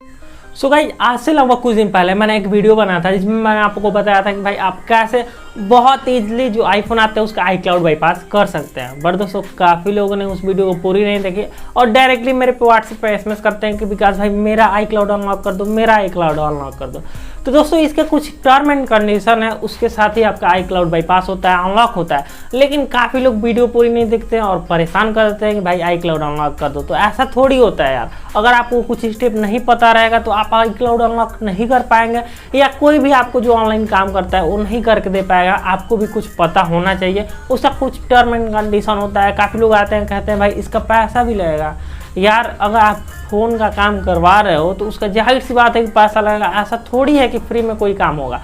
So guys, आज से लगभग कुछ दिन पहले मैंने एक वीडियो बनाया था जिसमें मैंने आपको बताया था कि भाई आप कैसे बहुत ईजिली जो आईफोन आते हैं उसका iCloud बाईपास कर सकते हैं। बट दोस्तों काफ़ी लोगों ने उस वीडियो को पूरी नहीं देखी और डायरेक्टली मेरे पे व्हाट्सएप पे SMS करते हैं कि विकास भाई मेरा iCloud अनलॉक कर दो, मेरा iCloud अनलॉक कर दो। तो दोस्तों इसके कुछ टर्म एंड कंडीशन है, उसके साथ ही आपका iCloud बाईपास होता है, अनलॉक होता है। लेकिन काफ़ी लोग वीडियो पूरी नहीं देखते हैं और परेशान कर देते हैं कि भाई iCloud अनलॉक कर दो। तो ऐसा थोड़ी होता है यार, अगर आपको कुछ स्टेप नहीं पता रहेगा तो आप iCloud अनलॉक नहीं कर पाएंगे, या कोई भी आपको जो ऑनलाइन काम करता है वो नहीं करके दे पाएगा। आपको भी कुछ पता होना चाहिए, उसका कुछ टर्म एंड कंडीशन होता है। काफ़ी लोग आते हैं कहते हैं भाई इसका पैसा भी लगेगा। यार अगर आप फ़ोन का काम करवा रहे हो तो उसका जाहिर सी बात है कि पैसा लगेगा। ऐसा थोड़ी है कि फ्री में कोई काम होगा,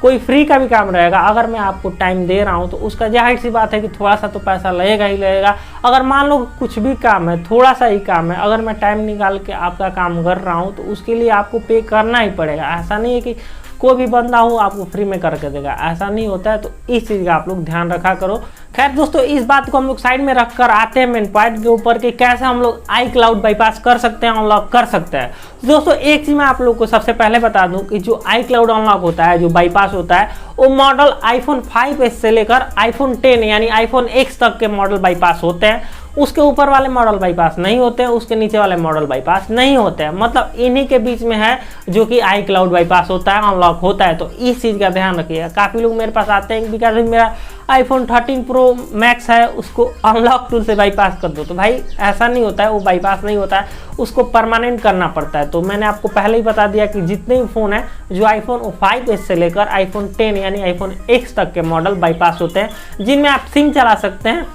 कोई फ्री का भी काम रहेगा। अगर मैं आपको टाइम दे रहा हूँ तो उसका जाहिर सी बात है कि थोड़ा सा तो पैसा लगेगा ही लगेगा। अगर मान लो कुछ भी काम है, थोड़ा सा ही काम है, अगर मैं टाइम निकाल के आपका काम कर रहा हूँ तो उसके लिए आपको पे करना ही पड़ेगा। ऐसा नहीं है कि कोई भी बंदा हो आपको फ्री में करके देगा, ऐसा नहीं होता है। तो इस चीज़ का आप लोग ध्यान रखा करो। खैर दोस्तों, इस बात को हम लोग साइड में रखकर आते हैं मेन पॉइंट के ऊपर कि कैसे हम लोग iCloud बाईपास कर सकते हैं, अनलॉक कर सकते हैं। दोस्तों एक चीज़ मैं आप लोग को सबसे पहले बता दूं कि जो iCloud अनलॉक होता है, जो बाईपास होता है, वो मॉडल iPhone 5s से लेकर iPhone 10 यानी iPhone X तक के मॉडल बाईपास होते हैं। उसके ऊपर वाले मॉडल बाईपास नहीं होते हैं, उसके नीचे वाले मॉडल बाईपास नहीं होते हैं। मतलब इन्हीं के बीच में है जो कि iCloud बाईपास होता है, अनलॉक होता है। तो इस चीज़ का ध्यान रखिएगा। काफ़ी लोग मेरे पास आते हैं बिकॉज मेरा iPhone 13 Pro Max है, उसको अनलॉक टूल से बाईपास कर दो। तो भाई ऐसा नहीं होता है, वो बाईपास नहीं होता है, उसको परमानेंट करना पड़ता है। तो मैंने आपको पहले ही बता दिया कि जितने भी फ़ोन हैं जो iPhone 5s से लेकर iPhone 10 यानी iPhone X तक के मॉडल बाईपास होते हैं, जिनमें आप सिम चला सकते हैं,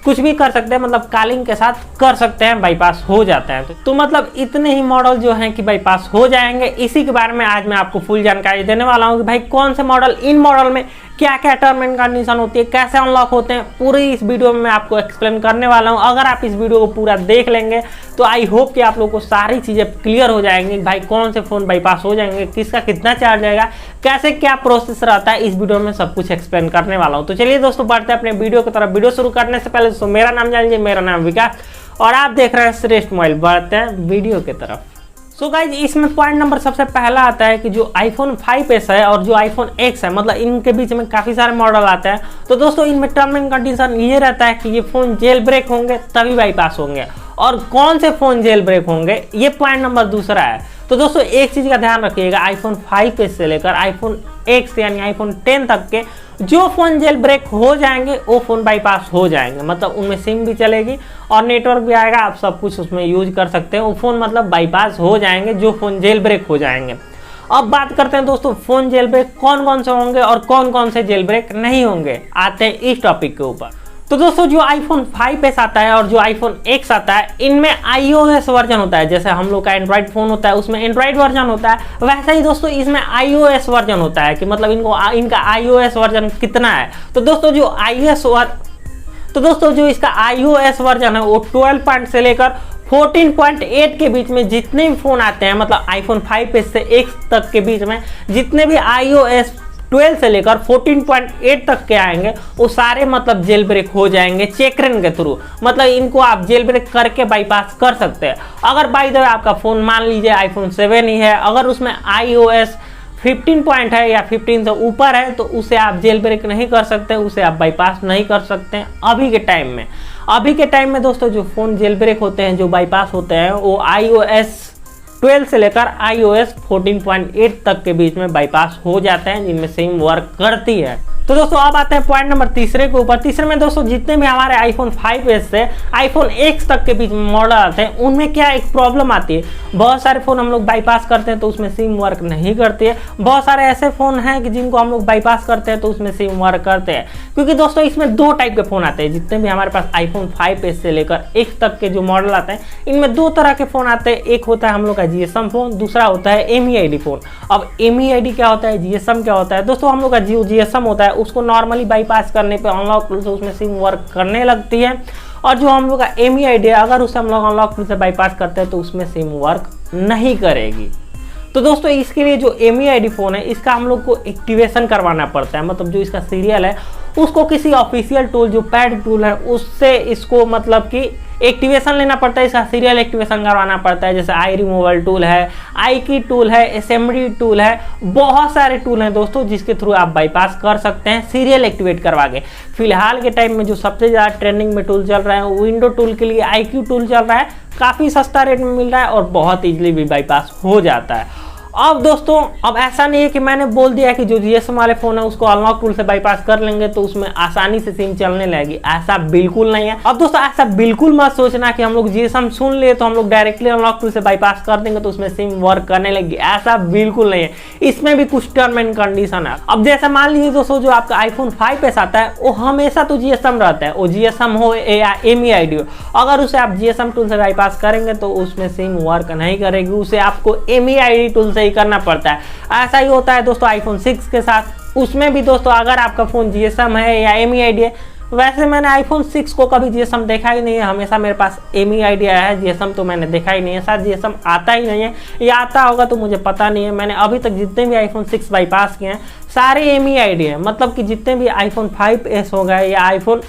कुछ भी कर सकते हैं, मतलब कॉलिंग के साथ कर सकते हैं, बाईपास हो जाता है। तो मतलब इतने ही मॉडल जो हैं कि बाईपास हो जाएंगे। इसी के बारे में आज मैं आपको फुल जानकारी देने वाला हूं कि भाई कौन से मॉडल, इन मॉडल में क्या क्या टर्म एंड कंडीशन होती है, कैसे अनलॉक होते हैं, पूरी इस वीडियो में मैं आपको एक्सप्लेन करने वाला हूं। अगर आप इस वीडियो को पूरा देख लेंगे तो आई होप कि आप लोगों को सारी चीज़ें क्लियर हो जाएंगी। भाई कौन से फ़ोन बाईपास हो जाएंगे, किसका कितना चार्ज आएगा, कैसे क्या प्रोसेस रहता है, इस वीडियो में सब कुछ एक्सप्लेन करने वाला हूँ। तो चलिए दोस्तों बढ़ते हैं अपने वीडियो की तरफ। वीडियो शुरू करने से पहले दोस्तों मेरा नाम जान लीजिए, मेरा नाम विकास और आप देख रहे हैं श्रेष्ठ मोबाइल। बढ़ते हैं वीडियो की तरफ। सो गाइज, इसमें पॉइंट नंबर सबसे पहला आता है कि जो iPhone 5s है और जो iPhone X है, मतलब इनके बीच में काफ़ी सारे मॉडल आते हैं। तो दोस्तों इनमें टर्म एंड कंडीशन ये रहता है कि ये फ़ोन जेल ब्रेक होंगे तभी बाईपास होंगे, और कौन से फ़ोन जेल ब्रेक होंगे ये पॉइंट नंबर दूसरा है। तो दोस्तों एक चीज़ का ध्यान रखिएगा, iPhone 5s से लेकर iPhone X यानी iPhone 10 तक के जो फ़ोन जेल ब्रेक हो जाएंगे वो फ़ोन बाईपास हो जाएंगे। मतलब उनमें सिम भी चलेगी और नेटवर्क भी आएगा, आप सब कुछ उसमें यूज कर सकते हैं। वो फ़ोन मतलब बाईपास हो जाएंगे जो फ़ोन जेल ब्रेक हो जाएंगे। अब बात करते हैं दोस्तों फ़ोन जेल ब्रेक कौन कौन से होंगे और कौन कौन से जेल ब्रेक नहीं होंगे। आते हैं इस टॉपिक के ऊपर। तो दोस्तों जो iPhone 5s आता है और जो iPhone X आता है, इनमें iOS वर्जन होता है। जैसे हम लोग का एंड्रॉइड फ़ोन होता है उसमें एंड्रॉइड वर्जन होता है, वैसे ही दोस्तों इसमें iOS वर्जन होता है कि मतलब इनका iOS वर्जन कितना है। तो दोस्तों जो इसका iOS वर्जन है वो 12 से लेकर 14.8 के बीच में जितने भी फ़ोन आते हैं, मतलब iPhone 5s से X तक के बीच में जितने भी iOS 12 से लेकर 14.8 तक के आएंगे वो सारे मतलब जेल ब्रेक हो जाएंगे चेकरन के थ्रू। मतलब इनको आप जेल ब्रेक करके बाईपास कर सकते हैं। अगर बाय द वे आपका फ़ोन मान लीजिए iPhone 7 ही है, अगर उसमें iOS 15 पॉइंट है या 15 से ऊपर है तो उसे आप जेल ब्रेक नहीं कर सकते, उसे आप बाईपास नहीं कर सकते अभी के टाइम में। अभी के टाइम में दोस्तों जो फ़ोन जेल ब्रेक होते हैं, जो बाईपास होते हैं, वो iOS 12 से लेकर iOS 14.8 तक के बीच में बाईपास हो जाते हैं, जिनमें सिम वर्क करती है। तो दोस्तों अब आते हैं पॉइंट नंबर तीसरे के ऊपर। तीसरे में दोस्तों जितने भी हमारे iPhone 5s से iPhone X तक के बीच में मॉडल आते हैं उनमें क्या एक प्रॉब्लम आती है, बहुत सारे फ़ोन हम लोग बाईपास करते हैं तो उसमें सिम वर्क नहीं करती है। बहुत सारे ऐसे फ़ोन हैं कि जिनको हम लोग बाईपास करते हैं तो उसमें सिम वर्क करते हैं। क्योंकि दोस्तों इसमें दो टाइप के फ़ोन आते हैं। जितने भी हमारे पास iPhone 5s से लेकर X तक के जो मॉडल आते हैं, इनमें दो तरह के फ़ोन आते हैं। एक होता है हम लोग का GSM फ़ोन, दूसरा होता है MEID फ़ोन। अब MEID क्या होता है, GSM क्या होता है? दोस्तों हम लोग का जो GSM होता है उसको नॉर्मली बाईपास करने पे अनलॉक टूल से उसमें सिम वर्क करने लगती है, और जो हम लोग का MEID है अगर उसे हम लोग अनलॉक टूल से बाईपास करते हैं तो उसमें सिम वर्क नहीं करेगी। तो दोस्तों इसके लिए जो MEID फ़ोन है इसका हम लोग को एक्टिवेशन करवाना पड़ता है। मतलब जो इसका सीरियल है उसको किसी ऑफिशियल टूल जो पैड टूल है उससे इसको मतलब कि एक्टिवेशन लेना पड़ता है, इसका सीरियल एक्टिवेशन करवाना पड़ता है। जैसे आई रिमूवल टूल है, आई की टूल है, असेंबली टूल है, बहुत सारे टूल हैं दोस्तों जिसके थ्रू आप बाईपास कर सकते हैं सीरियल एक्टिवेट करवा के। फिलहाल के टाइम में जो सबसे ज़्यादा ट्रेंडिंग में टूल चल रहा है विंडो टूल के लिए IQ टूल चल रहा है, काफ़ी सस्ता रेट में मिल रहा है और बहुत ईजिली भी बाईपास हो जाता है। अब दोस्तों अब ऐसा नहीं है कि मैंने बोल दिया कि जो GSM वाले फ़ोन है उसको अनलॉक टूल से बाईपास कर लेंगे तो उसमें आसानी से सिम चलने लगेगी, ऐसा बिल्कुल नहीं है। अब दोस्तों ऐसा बिल्कुल मत सोचना कि हम लोग GSM सुन लिए तो हम लोग डायरेक्टली अनलॉक टूल से बाईपास कर देंगे तो उसमें सिम वर्क करने लगेगी, ऐसा बिल्कुल नहीं है। इसमें भी कुछ टर्म एंड कंडीशन है। अब जैसे मान लीजिए दोस्तों जो आपका iPhone 5s आता है वो हमेशा तो GSM रहता है, वो GSM हो या MEID हो, अगर उसे आप GSM टूल से बाईपास करेंगे तो उसमें सिम वर्क नहीं करेगी, उसे आपको MEID टूल ही करना पड़ता है। ऐसा ही होता है दोस्तों iPhone 6 के साथ, उसमें भी दोस्तों अगर आपका फोन GSM है या MEID है, वैसे मैंने iPhone 6 को कभी GSM देखा ही नहीं है, हमेशा मेरे पास MEID आया है, GSM तो मैंने देखा ही नहीं है, शायद GSM आता ही नहीं है या आता होगा तो मुझे पता नहीं है। मैंने अभी तक जितने भी iPhone 6 बाईपास किए हैं सारे MEID है, मतलब कि जितने भी iPhone 5s हो गए या iPhone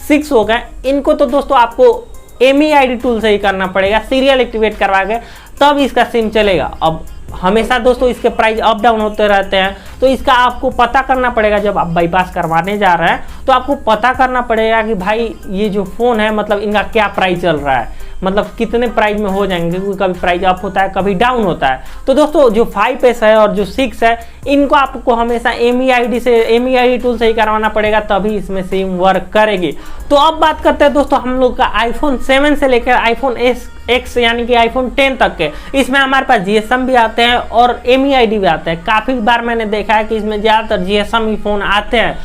6 हो गए इनको तो दोस्तों आपको MEID टूल से ही करना पड़ेगा, सीरियल एक्टिवेट करवा के तब इसका सिम चलेगा। अब हमेशा दोस्तों इसके प्राइस अप डाउन होते रहते हैं तो इसका आपको पता करना पड़ेगा। जब आप बाईपास करवाने जा रहे हैं तो आपको पता करना पड़ेगा कि भाई ये जो फ़ोन है मतलब इनका क्या प्राइस चल रहा है, मतलब कितने प्राइस में हो जाएंगे, क्योंकि कभी प्राइस अप होता है कभी डाउन होता है। तो दोस्तों जो 5s है और जो 6 है इनको आपको हमेशा MEID टूल से ही करवाना पड़ेगा तभी इसमें सिम वर्क करेगी। तो अब बात करते हैं दोस्तों हम लोग का iPhone 7 से लेकर iPhone X यानी कि iPhone 10 तक के, इसमें हमारे पास GSM भी आते हैं और MEID भी आते हैं। काफ़ी बार मैंने देखा है कि इसमें ज़्यादातर GSM ही फ़ोन आते हैं।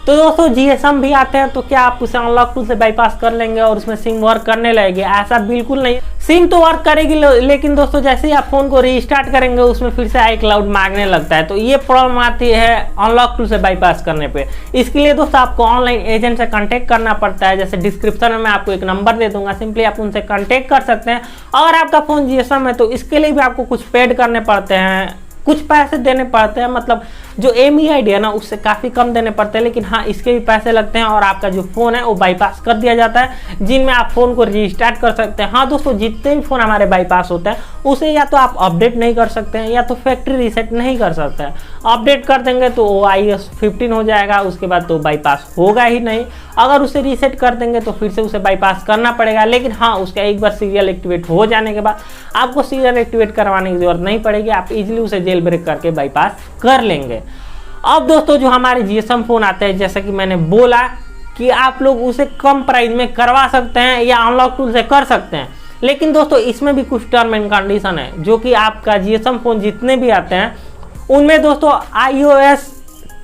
तो दोस्तों GSM भी आते हैं तो क्या आप उसे अनलॉक टूल से बाईपास कर लेंगे और उसमें सिम वर्क करने लगेगी, ऐसा बिल्कुल नहीं। सिम तो वर्क करेगी लेकिन दोस्तों जैसे ही आप फ़ोन को रीस्टार्ट करेंगे उसमें फिर से iCloud मांगने लगता है, तो ये प्रॉब्लम आती है अनलॉक टूल से बाईपास करने पे। इसके लिए दोस्तों आपको ऑनलाइन एजेंट से कांटेक्ट करना पड़ता है। जैसे डिस्क्रिप्शन में मैं आपको एक नंबर दे दूंगा, सिंपली आप उनसे कांटेक्ट कर सकते हैं। अगर आपका फ़ोन GSM है तो इसके लिए भी आपको कुछ पेड करने पड़ते हैं, कुछ पैसे देने पड़ते हैं, मतलब जो MEID है ना उससे काफ़ी कम देने पड़ते हैं, लेकिन हाँ इसके भी पैसे लगते हैं और आपका जो फ़ोन है वो बाईपास कर दिया जाता है, जिनमें आप फ़ोन को रीस्टार्ट कर सकते हैं। हाँ दोस्तों जितने भी फ़ोन हमारे बाईपास होते हैं उसे या तो आप अपडेट नहीं कर सकते हैं या तो फैक्ट्री रीसेट नहीं कर सकते हैं। अपडेट कर देंगे तो वो iOS 15 हो जाएगा, उसके बाद तो बाईपास होगा ही नहीं। अगर उसे रीसेट कर देंगे तो फिर से उसे बाईपास करना पड़ेगा, लेकिन हाँ उसका एक बार सीरियल एक्टिवेट हो जाने के बाद आपको सीरियल एक्टिवेट करवाने की जरूरत नहीं पड़ेगी, आप इजीली उसे जेल ब्रेक करके बाईपास कर लेंगे। अब दोस्तों जो हमारे GSM फ़ोन आते हैं जैसा कि मैंने बोला कि आप लोग उसे कम प्राइस में करवा सकते हैं या अनलॉक टूल से कर सकते हैं, लेकिन दोस्तों इसमें भी कुछ टर्म एंड कंडीशन है जो कि आपका GSM फ़ोन जितने भी आते हैं उनमें दोस्तों iOS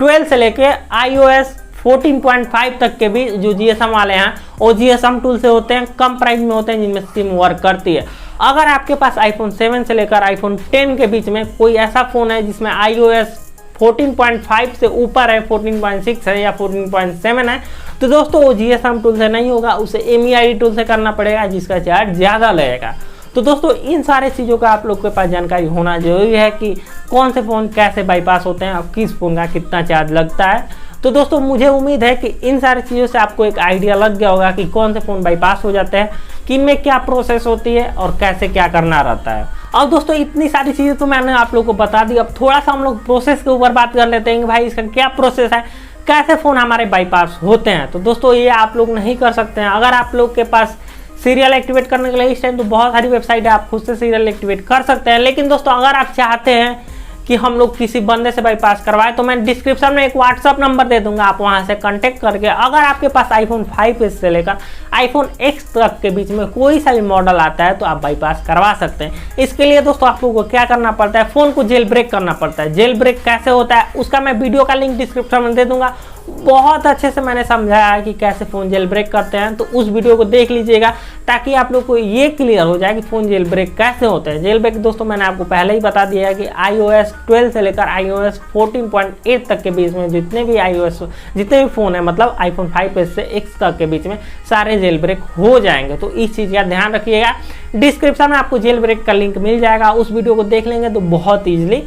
12 से लेके iOS 14.5 तक के भी जो GSM वाले हैं वो GSM टूल से होते हैं, कम प्राइस में होते हैं, जिनमें सिम वर्क करती है। अगर आपके पास iPhone 7 से लेकर iPhone 10 के बीच में कोई ऐसा फ़ोन है जिसमें iOS 14.5 से ऊपर है, 14.6 है या 14.7 है, तो दोस्तों वो GSM टूल से नहीं होगा, उसे MEID टूल से करना पड़ेगा जिसका चार्ज ज़्यादा लगेगा। तो दोस्तों इन सारे चीज़ों का आप लोग के पास जानकारी होना जरूरी है कि कौन से फ़ोन कैसे बाईपास होते हैं और किस फ़ोन का कितना चार्ज लगता है। तो दोस्तों मुझे उम्मीद है कि इन सारी चीज़ों से आपको एक आइडिया लग गया होगा कि कौन से फ़ोन बाईपास हो जाते हैं, किन में क्या प्रोसेस होती है और कैसे क्या करना रहता है। अब दोस्तों इतनी सारी चीज़ें तो मैंने आप लोगों को बता दी, अब थोड़ा सा हम लोग प्रोसेस के ऊपर बात कर लेते हैं कि भाई इसका क्या प्रोसेस है, कैसे फ़ोन हमारे बाईपास होते हैं। तो दोस्तों ये आप लोग नहीं कर सकते हैं। अगर आप लोग के पास सीरियल एक्टिवेट करने के लिए इस टाइम तो बहुत सारी वेबसाइट है, आप खुद से सीरियल एक्टिवेट कर सकते हैं, लेकिन दोस्तों अगर आप चाहते हैं कि हम लोग किसी बंदे से बाईपास करवाए तो मैं डिस्क्रिप्शन में एक व्हाट्सअप नंबर दे दूंगा, आप वहां से कांटेक्ट करके अगर आपके पास iPhone 5s से लेकर iPhone X तक के बीच में कोई सा भी मॉडल आता है तो आप बाईपास करवा सकते हैं। इसके लिए दोस्तों आप लोगों को क्या करना पड़ता है, फ़ोन को जेल ब्रेक करना पड़ता है। जेल ब्रेक कैसे होता है उसका मैं वीडियो का लिंक डिस्क्रिप्शन में दे दूंगा, बहुत अच्छे से मैंने समझाया है कि कैसे फ़ोन जेल ब्रेक करते हैं, तो उस वीडियो को देख लीजिएगा ताकि आप लोग को ये क्लियर हो जाए कि फ़ोन जेल ब्रेक कैसे होते हैं। जेल ब्रेक दोस्तों मैंने आपको पहले ही बता दिया है कि iOS 12 से लेकर iOS 14.8 तक के बीच में जितने भी फ़ोन है, मतलब iPhone 5s से X तक के बीच में सारे जेल ब्रेक हो जाएंगे। तो इस चीज़ का ध्यान रखिएगा। डिस्क्रिप्शन में आपको जेल ब्रेक का लिंक मिल जाएगा, उस वीडियो को देख लेंगे तो बहुत ईजिली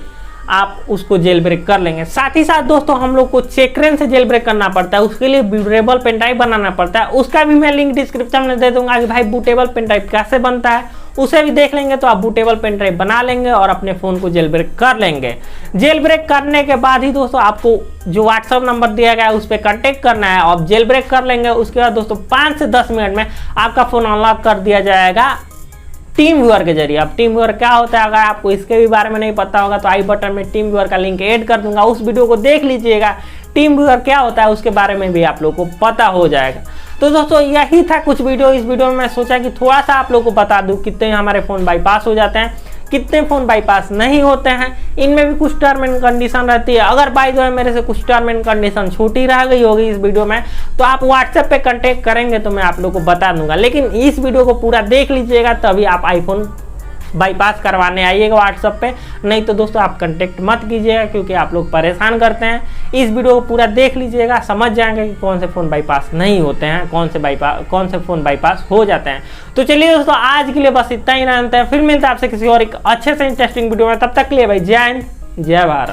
आप उसको जेल ब्रेक कर लेंगे। साथ ही साथ दोस्तों हम लोग को चेकरेन से जेल ब्रेक करना पड़ता है, उसके लिए बूटेबल पेन ड्राइव बनाना पड़ता है, उसका भी मैं लिंक डिस्क्रिप्शन में दे दूंगा कि भाई बूटेबल पेन ड्राइव कैसे बनता है, उसे भी देख लेंगे तो आप बूटेबल पेन ड्राइव बना लेंगे और अपने फ़ोन को जेल ब्रेक कर लेंगे। जेल ब्रेक करने के बाद ही दोस्तों आपको जो व्हाट्सअप नंबर दिया गया है उस पर कॉन्टेक्ट करना है और जेल ब्रेक कर लेंगे। उसके बाद दोस्तों 5 से 10 मिनट में आपका फ़ोन अनलॉक कर दिया जाएगा टीम व्यूअर के जरिए। अब टीम व्यूअर क्या होता है, अगर आपको इसके भी बारे में नहीं पता होगा तो आई बटन में टीम व्यूअर का लिंक ऐड कर दूंगा, उस वीडियो को देख लीजिएगा। टीम व्यूअर क्या होता है उसके बारे में भी आप लोगों को पता हो जाएगा। तो दोस्तों यही था कुछ वीडियो, इस वीडियो में मैं सोचा कि थोड़ा सा आप लोगों को बता दूं कितने हमारे फ़ोन बाईपास हो जाते हैं, कितने फ़ोन बाईपास नहीं होते हैं, इनमें भी कुछ टर्म एंड कंडीशन रहती है। अगर बाय द वे मेरे से कुछ टर्म एंड कंडीशन छूटी रह गई होगी इस वीडियो में तो आप व्हाट्सएप पे कांटेक्ट करेंगे तो मैं आप लोगों को बता दूंगा, लेकिन इस वीडियो को पूरा देख लीजिएगा तभी आप आईफोन बाईपास करवाने आइएगा व्हाट्सएप पे, नहीं तो दोस्तों आप कांटेक्ट मत कीजिएगा क्योंकि आप लोग परेशान करते हैं। इस वीडियो को पूरा देख लीजिएगा, समझ जाएंगे कि कौन से फ़ोन बाईपास नहीं होते हैं, कौन से फ़ोन बाईपास हो जाते हैं। तो चलिए दोस्तों आज के लिए बस इतना ही रहता है, फिर मिलता है आपसे किसी और एक अच्छे से इंटरेस्टिंग वीडियो में। तब तक के लिए भाई जय हिंद जय भारत।